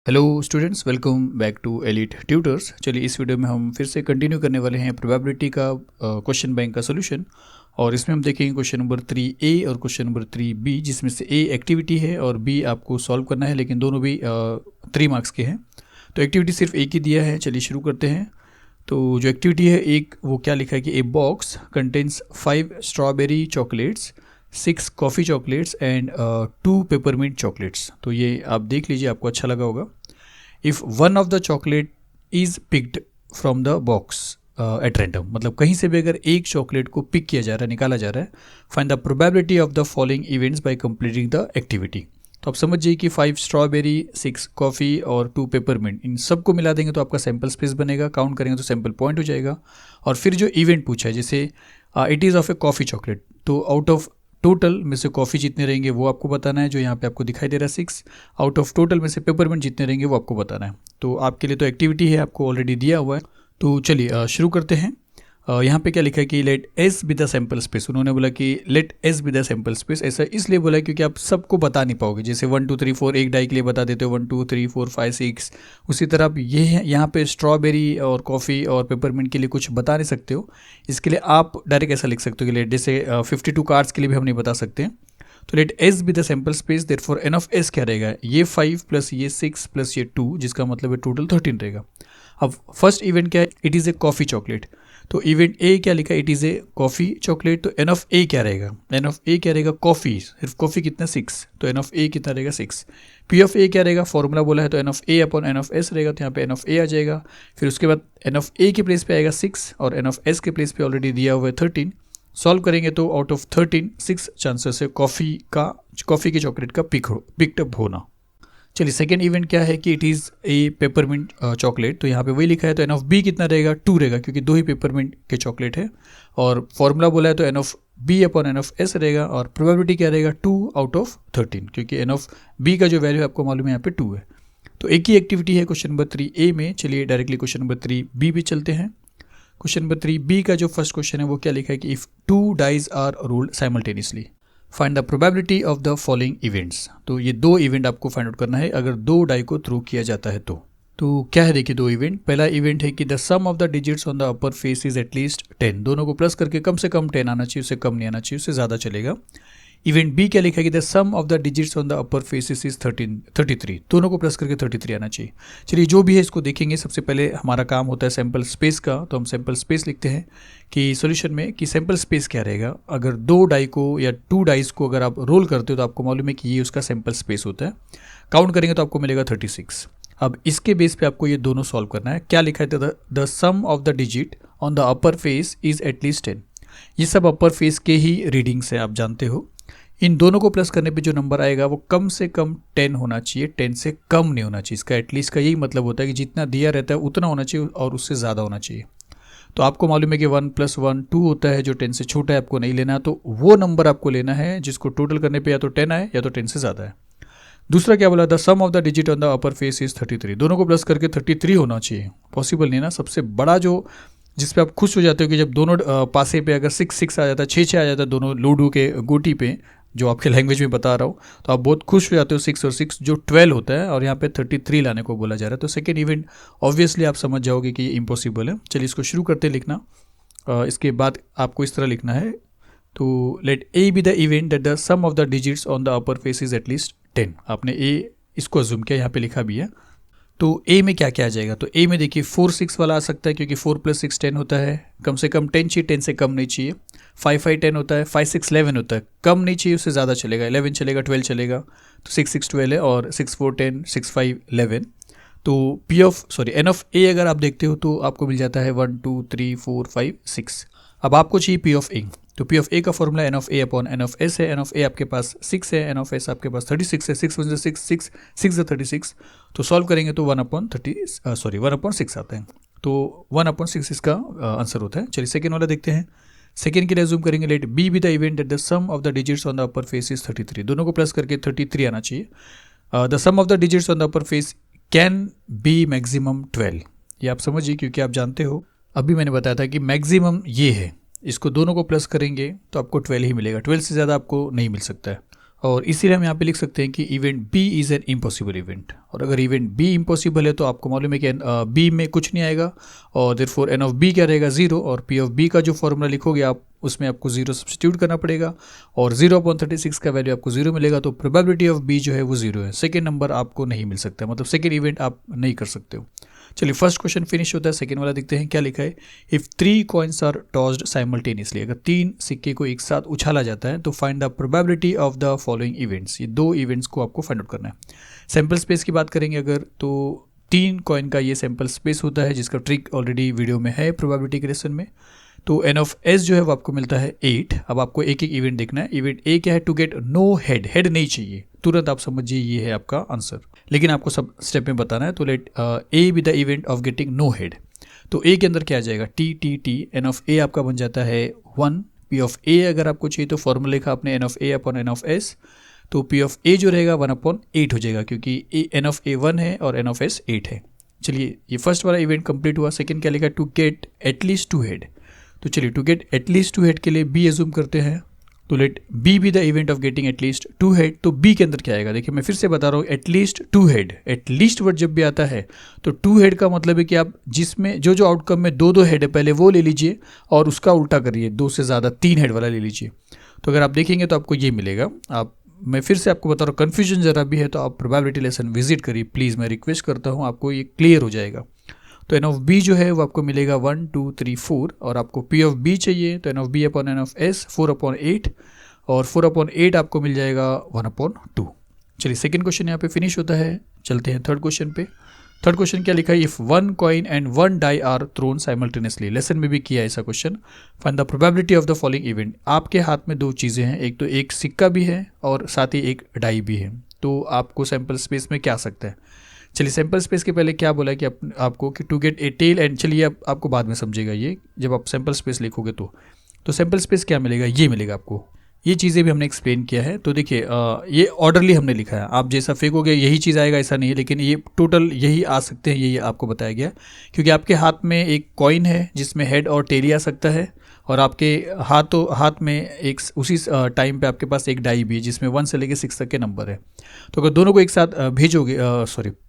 Hello students, welcome back to elite tutors. चलिए इस video में हम फिर से कंटिन्यू करने वाले हैं प्रोबेबिलिटी का क्वेश्चन बैंक का सोल्यूशन। और इसमें हम देखेंगे क्वेश्चन नंबर 3A और क्वेश्चन नंबर 3B, जिसमें से A एक्टिविटी है और B आपको सॉल्व करना है, लेकिन दोनों भी 3 मार्क्स के हैं। तो एक्टिविटी सिर्फ एक ही दिया है। चलिए शुरू करते हैं। तो जो एक्टिविटी है एक, वो क्या लिखा है कि a box contains 5 strawberry chocolates, 6 coffee chocolates and 2 peppermint chocolates. तो ये आप देख लीजिए, आपको अच्छा लगा होगा। If one of the chocolate is picked from the box at random, मतलब कहीं से भी अगर एक चॉकलेट को पिक किया जा रहा है, निकाला जा रहा है, find the probability of the following events bye completing the activity. तो आप समझिए कि 5 स्ट्रॉबेरी, 6 कॉफ़ी और 2 पेपरमिंट, इन सबको मिला देंगे तो आपका सैम्पल स्पेस बनेगा। काउंट करेंगे तो सैम्पल पॉइंट हो जाएगा। और फिर जो इवेंट पूछा है, जैसे it is of A coffee chocolate, तो आउट ऑफ टोटल में से कॉफ़ी जितने रहेंगे वो आपको बताना है, जो यहाँ पे आपको दिखाई दे रहा है 6। आउट ऑफ टोटल में से पेपरमिंट जितने रहेंगे वो आपको बताना है। तो आपके लिए तो एक्टिविटी है, आपको ऑलरेडी दिया हुआ है। तो चलिए शुरू करते हैं। यहाँ पे क्या लिखा है कि let S be the sample space. उन्होंने बोला कि let S be the sample space. ऐसा इसलिए बोला क्योंकि आप सबको बता नहीं पाओगे। जैसे 1 2 3 4 एक डाई के लिए बता देते हो 1 2 3 4 5 6, उसी तरह आप ये यहाँ पे स्ट्रॉबेरी और कॉफ़ी और पेपरमिंट के लिए कुछ बता नहीं सकते हो। इसके लिए आप डायरेक्ट ऐसा लिख सकते हो कि लेट, जैसे 52 कार्ड्स के लिए भी हम नहीं बता सकते। तो let S be the sample space, therefore n of S क्या रहेगा, ये 5 प्लस ये 6 प्लस ये 2, जिसका मतलब है टोटल 13 रहेगा। अब फर्स्ट इवेंट क्या है, it is a coffee chocolate. तो इवेंट ए क्या लिखा है, it is a coffee chocolate. तो एन ऑफ ए क्या रहेगा, एन ऑफ ए क्या रहेगा, कॉफ़ी, सिर्फ कॉफ़ी कितना 6, तो एन ऑफ ए कितना रहेगा 6। पी ऑफ ए क्या रहेगा, फॉर्मूला बोला है तो n of A upon n of S रहेगा, तो यहाँ पे एन ऑफ ए आ जाएगा। फिर उसके बाद एन ऑफ ए के प्लेस पे आएगा 6 और एन ऑफ एस के प्लेस पे ऑलरेडी दिया हुआ है 13। सॉल्व करेंगे तो आउट ऑफ 13 6 चांसेस है कॉफ़ी की चॉकलेट का पिकअप होना। चलिए सेकेंड इवेंट क्या है कि it is a peppermint chocolate. तो यहाँ पे वही लिखा है, तो एन ऑफ बी कितना रहेगा, 2 रहेगा, क्योंकि 2 ही पेपरमिंट के चॉकलेट है। और फॉर्मूला बोला है तो n of B upon n of S रहेगा। और प्रोबेबिलिटी क्या रहेगा, 2 आउट ऑफ 13, क्योंकि एन ऑफ बी का जो वैल्यू है आपको मालूम है यहाँ पे 2 है। तो एक ही एक्टिविटी है क्वेश्चन नंबर 3A में। चलिए डायरेक्टली क्वेश्चन नंबर 3B भी चलते हैं। क्वेश्चन नंबर 3B का जो फर्स्ट क्वेश्चन है वो क्या लिखा है कि if 2 dice are rolled simultaneously, find the probability of the following events. तो ये 2 इवेंट आपको फाइंड आउट करना है अगर 2 डाई को थ्रो किया जाता है तो क्या है, देखिए 2 इवेंट। पहला इवेंट है कि the sum of the digits on the upper face is at least 10। दोनों को प्लस करके कम से कम 10 आना चाहिए, उससे कम नहीं आना चाहिए, उससे ज़्यादा चलेगा। इवेंट बी क्या लिखा है कि the sum of the digits on the upper faces is 33। दोनों को प्लस करके 33 आना चाहिए। चलिए जो भी है इसको देखेंगे। सबसे पहले हमारा काम होता है सैम्पल स्पेस का, तो हम सैम्पल स्पेस लिखते हैं कि सॉल्यूशन में कि सैम्पल स्पेस क्या रहेगा। अगर 2 डाई को या 2 डाइस को अगर आप रोल करते हो तो आपको मालूम है कि ये उसका सैम्पल स्पेस होता है। काउंट करेंगे तो आपको मिलेगा 36। अब इसके बेस पे आपको ये दोनों सॉल्व करना है। क्या लिखा है, the sum of the digit on the upper face is at least 10। ये सब अपर फेस के ही रीडिंग्स है, आप जानते हो। इन दोनों को प्लस करने पे जो नंबर आएगा वो कम से कम 10 होना चाहिए, 10 से कम नहीं होना चाहिए। इसका एटलीस्ट का यही मतलब होता है कि जितना दिया रहता है उतना होना चाहिए और उससे ज़्यादा होना चाहिए। तो आपको मालूम है कि 1 + 1 2 होता है, जो 10 से छोटा है आपको नहीं लेना। तो वो नंबर आपको लेना है जिसको टोटल करने पे या तो 10 आए या तो 10 से ज़्यादा है। दूसरा क्या बोला, the sum of the digit on the upper face is 33। दोनों को प्लस करके 33 होना चाहिए। पॉसिबल नहीं ना। सबसे बड़ा जो जिस पे आप खुश हो जाते हो कि जब दोनों पासे पे अगर 6 6 आ जाता है, 6 6 आ जाता है दोनों लूडो के गोटी पे, जो आपके लैंग्वेज में बता रहा हूँ, तो आप बहुत खुश हो जाते हो। 6 और 6 जो 12 होता है, और यहाँ पे 33 लाने को बोला जा रहा है। तो सेकेंड इवेंट ऑब्वियसली आप समझ जाओगे कि ये इम्पॉसिबल है। चलिए इसको शुरू करते लिखना। इसके बाद आपको इस तरह लिखना है, तो let A be the event that the sum of the digits on the upper face is at least 10। आपने ए इसको अज्यूम किया, यहाँ पे लिखा भी है। तो ए में क्या क्या आ जाएगा, तो ए में देखिए 4 6 वाला आ सकता है, क्योंकि 4 + 6 10 होता है। कम से कम 10 चाहिए, 10 से कम नहीं चाहिए। 5 5 10 होता है, 5 6 11 होता है, कम नहीं चाहिए, उससे ज़्यादा चलेगा। 11 चलेगा, 12 चलेगा। तो 6 6 12 है, और 6 4 10, 6 5 11। तो एन ऑफ ए अगर आप देखते हो तो आपको मिल जाता है 1 2 3 4 5 6। अब आपको चाहिए पी ऑफ ए। तो पी ऑफ ए का formula n of A upon n of S है। एन ऑफ ए आपके पास 6 है, एन ऑफ एस आपके पास 36 है। 6 × 6 6 6 36। तो सॉल्व करेंगे तो 1/6 आता है। तो 1/6 इसका आंसर होता है। चलिए सेकेंड वाला देखते हैं। सेकेंड के लिए जूम करेंगे, let B be the event that the sum of the digits on the upper face is 33। दोनों को प्लस करके 33 आना चाहिए। The sum of the digits on the upper face can be maximum 12। ये आप समझिए, क्योंकि आप जानते हो अभी मैंने बताया था कि मैक्सिमम ये है। इसको दोनों को प्लस करेंगे तो आपको 12 ही मिलेगा, 12 से ज़्यादा आपको नहीं मिल सकता है। और इसीलिए हम यहाँ पे लिख सकते हैं कि event B is an impossible event. और अगर इवेंट बी इम्पॉसिबल है तो आपको मालूम है कि बी में कुछ नहीं आएगा और देयरफॉर एन ऑफ बी क्या रहेगा 0, और पी ऑफ बी का जो फॉर्मूला लिखोगे आप उसमें आपको 0 सब्स्टिट्यूट करना पड़ेगा और 0/36 का वैल्यू आपको 0 मिलेगा। तो प्रोबेबिलिटी ऑफ बी जो है वो 0 है। सेकेंड नंबर आपको नहीं मिल सकता, मतलब सेकेंड इवेंट आप नहीं कर सकते हो। चलिए फर्स्ट क्वेश्चन फिनिश होता है, सेकेंड वाला देखते हैं क्या लिखा है। If 3 coins are tossed simultaneously, अगर 3 सिक्के को एक साथ उछाला जाता है तो find the probability of the following events. ये 2 इवेंट्स को आपको फाइंड आउट करना है। सैम्पल स्पेस की बात करेंगे अगर, तो 3 कॉइन का ये सैम्पल स्पेस होता है जिसका ट्रिक ऑलरेडी वीडियो में है प्रोबेबिलिटी के लेसन में। तो एन ऑफ एस जो है वो आपको मिलता है 8। अब आपको एक एक इवेंट देखना है। इवेंट ए क्या है, to get no head, head नहीं चाहिए, तुरंत आप समझिए ये है आपका आंसर, लेकिन आपको सब स्टेप में बताना है। तो let A be the event of getting no head. तो ए के अंदर क्या आ जाएगा, T T T, n of A आपका बन जाता है 1। पी ऑफ ए अगर आपको चाहिए तो फॉर्मूला लिखा आपने n of A upon n of S, तो पी ऑफ ए जो रहेगा 1/8 हो जाएगा क्योंकि एन ऑफ ए 1 है और एन ऑफ एस 8 है। चलिए ये फर्स्ट वाला इवेंट कंप्लीट हुआ। सेकंड क्या लिखा, टू गेट एटलीस्ट 2 हेड। तो चलिए टू गेट एटलीस्ट 2 हेड के लिए बी एज्यूम करते हैं। तो let B be the event of getting at least 2 head. तो बी के अंदर क्या आएगा, देखिए मैं फिर से बता रहा हूँ, एटलीस्ट 2 हेड, एटलीस्ट वर्ड जब भी आता है तो 2 हेड का मतलब है कि आप जिसमें जो आउटकम में 2 हेड है पहले वो ले लीजिए और उसका उल्टा करिए, 2 से ज़्यादा 3 हेड वाला ले लीजिए। तो अगर आप देखेंगे तो आपको ये मिलेगा। आप मैं फिर से आपको बता रहा हूँ, कन्फ्यूजन ज़रा भी है तो आप प्रोबेबिलिटी लेसन विजिट करिए प्लीज़, मैं रिक्वेस्ट करता हूँ, आपको ये क्लियर हो जाएगा। तो एन ऑफ बी जो है वो आपको मिलेगा 1 2 3 4, और आपको पी ऑफ बी चाहिए तो n of B upon n of S 4/8, और 4/8 आपको मिल जाएगा 1/2। चलिए सेकंड क्वेश्चन यहाँ पे फिनिश होता है। चलते हैं थर्ड क्वेश्चन पे। थर्ड क्वेश्चन क्या लिखा है, if 1 coin and 1 die are thrown simultaneously. Lesson में भी किया है ऐसा question. Find the probability of the following event. आपके हाथ में 2 चीज़ें हैं, एक तो एक सिक्का भी है और साथ ही एक डाई भी है। तो आपको सैम्पल स्पेस में क्या आ सकता है। चलिए सैम्पल स्पेस के पहले क्या बोला है कि आपको कि to get a tail and, चलिए आपको बाद में समझेगा ये जब आप सैम्पल स्पेस लिखोगे तो सैम्पल स्पेस क्या मिलेगा, ये मिलेगा आपको। ये चीज़ें भी हमने एक्सप्लेन किया है। तो देखिए ये ऑर्डरली हमने लिखा है, आप जैसा फेंकोगे यही चीज़ आएगा ऐसा नहीं है, लेकिन ये टोटल यही आ सकते हैं, यही आपको बताया गया। क्योंकि आपके हाथ में एक कॉइन है जिसमें हेड और टेल ही आ सकता है, और आपके हाथ में एक उसी टाइम पे आपके पास एक डाई भी है जिसमें 1 से लेकर 6 तक के नंबर है। तो अगर दोनों को एक साथ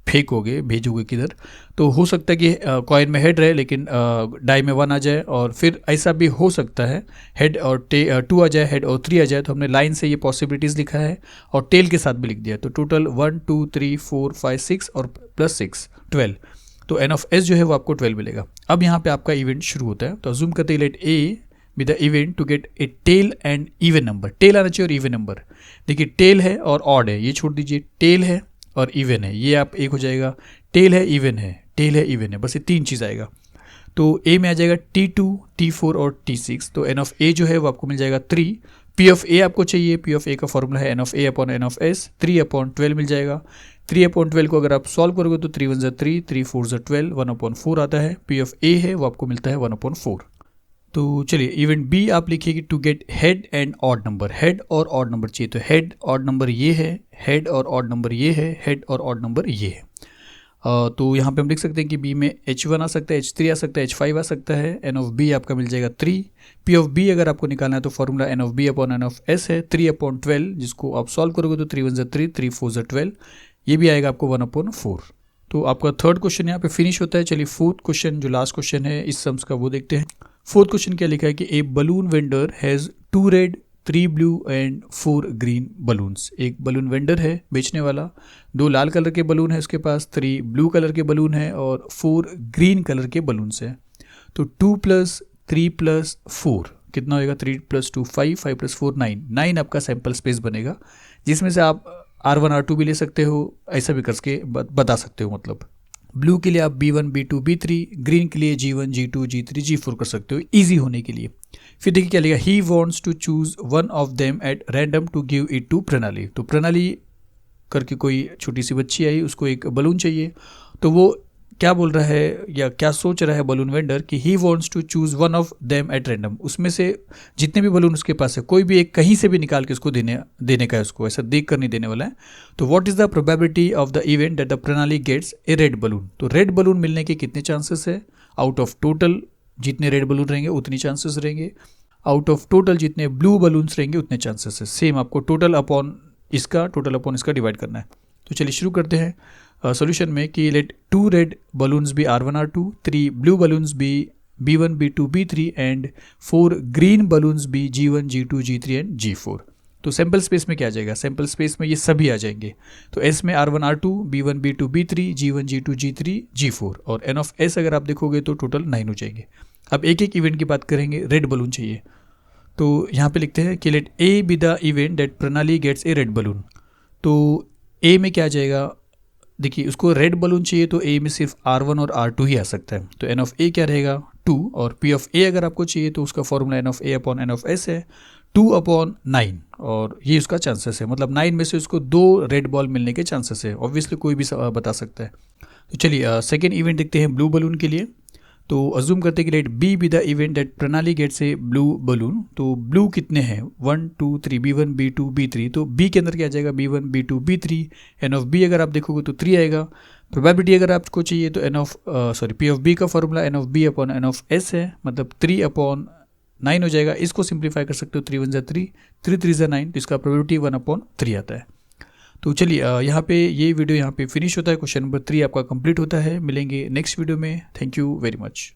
भेजोगे किधर, तो हो सकता है कि कॉइन में हेड रहे लेकिन डाई में 1 आ जाए, और फिर ऐसा भी हो सकता है हेड और 2 आ जाए, हेड और 3 आ जाए। तो हमने लाइन से ये पॉसिबिलिटीज़ लिखा है और टेल के साथ भी लिख दिया। तो टोटल 1 2 3 4 5 6 और प्लस 6 12। तो एन ऑफ एस जो है वो आपको 12 मिलेगा। अब यहाँ पे आपका इवेंट शुरू होता है। तो अज्यूम करते हैं let A be the event to get a tail and even number. Tail आना चाहिए और इवन नंबर। देखिए टेल है और ऑड है, ये छोड़ दीजिए, टेल है और इवन है, ये आप एक हो जाएगा। टेल है इवन है, टेल है इवन है, बस ये 3 चीज़ आएगा। तो ए में आ जाएगा T2 T4 और T6। तो एन ऑफ ए जो है वो आपको मिल जाएगा 3। पी ऑफ ए आपको चाहिए, पी ऑफ ए का फॉर्मूला है n of A upon n of S, 3/12 मिल जाएगा। 3/12 को अगर आप सॉल्व करोगे तो 3 1 3, 3 4 12, 1/4 आता है। पी ऑफ ए है वो आपको मिलता है 1/4। तो चलिए इवेंट बी आप लिखिए कि to get head and odd number. Head और ऑड नंबर चाहिए, तो हेड ऑड नंबर ये है, हेड और ऑड नंबर ये है, हेड और ऑड नंबर ये है। तो यहाँ पे हम लिख सकते हैं कि बी में H1 आ सकता है, H3 आ सकता है, H5 आ सकता है। एन ऑफ बी आपका मिल जाएगा 3। पी ऑफ बी अगर आपको निकालना है तो formula n of B upon n of S है 3/12, जिसको आप सॉल्व करोगे तो 3 1 3, 3 4 12, ये भी आएगा आपको 1/4। तो आपका थर्ड क्वेश्चन यहाँ पे फिनिश होता है। चलिए फोर्थ क्वेश्चन जो लास्ट क्वेश्चन है इस सम्स का वो देखते हैं। फोर्थ क्वेश्चन क्या लिखा है कि a balloon vendor has 2 red 3 blue and 4 green balloons. एक बलून वेंडर है बेचने वाला, 2 लाल कलर के बलून है उसके पास, 3 ब्लू कलर के बलून है और 4 ग्रीन कलर के बलून्स है। तो 2 + 3 + 4 कितना होएगा, 3 + 2 5, 5 + 4 9 आपका सैम्पल स्पेस बनेगा, जिसमें से आप R1 R2 भी ले सकते हो, ऐसा भी करके बता सकते हो। मतलब ब्लू के लिए आप B1 B2 B3, ग्रीन के लिए G1 G2 G3 G4 कर सकते हो ईजी होने के लिए। फिर देखिए क्या लिखा, he wants to choose one of them at random to give it to Pranali. तो प्रणाली करके कोई छोटी सी बच्ची आई, उसको एक बलून चाहिए। तो वो क्या बोल रहा है या क्या सोच रहा है बलून वेंडर कि he wants to choose one of them at random. उसमें से जितने भी बलून उसके पास है कोई भी एक कहीं से भी निकाल के उसको देने का है, उसको ऐसा देख कर नहीं देने वाला है। तो what is the probability of the event that the प्रणाली गेट्स ए रेड बलून। तो रेड बलून मिलने के कितने चांसेस है, आउट ऑफ टोटल जितने रेड बलून रहेंगे उतनी चांसेस रहेंगे, आउट ऑफ टोटल जितने ब्लू बलून्स रहेंगे उतने चांसेस है। सेम आपको टोटल अपॉन इसका टोटल अपॉन इसका डिवाइड करना है। तो चलिए शुरू करते हैं सॉल्यूशन में कि let 2 red balloons be R1 R2, 3 blue balloons be B1 B2 B3 and 4 green balloons be G1 G2 G3 and G4। तो सैम्पल स्पेस में क्या आ जाएगा, सैम्पल स्पेस में ये सभी आ जाएंगे। तो S में R1 R2, B1 B2 B3, G1 G2 G3 G4 और N ऑफ S अगर आप देखोगे तो टोटल 9 हो जाएंगे। अब एक एक इवेंट की बात करेंगे। रेड बलून चाहिए, तो यहाँ पे लिखते हैं कि let A be the event that Pranali gets a red balloon. तो A में क्या आ जाएगा, देखिए उसको रेड बलून चाहिए तो A में सिर्फ R1 और R2 ही आ सकता है। तो N ऑफ A क्या रहेगा 2 और P ऑफ A अगर आपको चाहिए तो उसका formula N of A upon N of S है 2 अपॉन 9 और ये उसका चांसेस है, मतलब 9 में से उसको 2 रेड बॉल मिलने के चांसेस है। ऑब्वियसली कोई भी बता सकता है। तो चलिए सेकेंड इवेंट देखते हैं ब्लू बलून के लिए। तो अज्यूम करते हैं कि let B be the event that Pranali gets a blue balloon. तो ब्लू कितने हैं 1 2 3 B1 B2 B3। तो B के अंदर क्या आ जाएगा B1 B2 B3। N of B अगर आप देखोगे तो 3 आएगा। प्रोबेबिलिटी अगर आपको चाहिए तो P ऑफ B का formula N of B upon N of S है, मतलब 3 अपॉन 9 हो जाएगा। इसको सिंप्लीफाई कर सकते हो 3 1 3 3 3 9, तो इसका प्रोबेबिलिटी 1 अपॉन 3 आता है। तो चलिए यहाँ पे ये वीडियो यहाँ पे फिनिश होता है। क्वेश्चन नंबर 3 आपका कंप्लीट होता है। मिलेंगे नेक्स्ट वीडियो में। Thank you very much.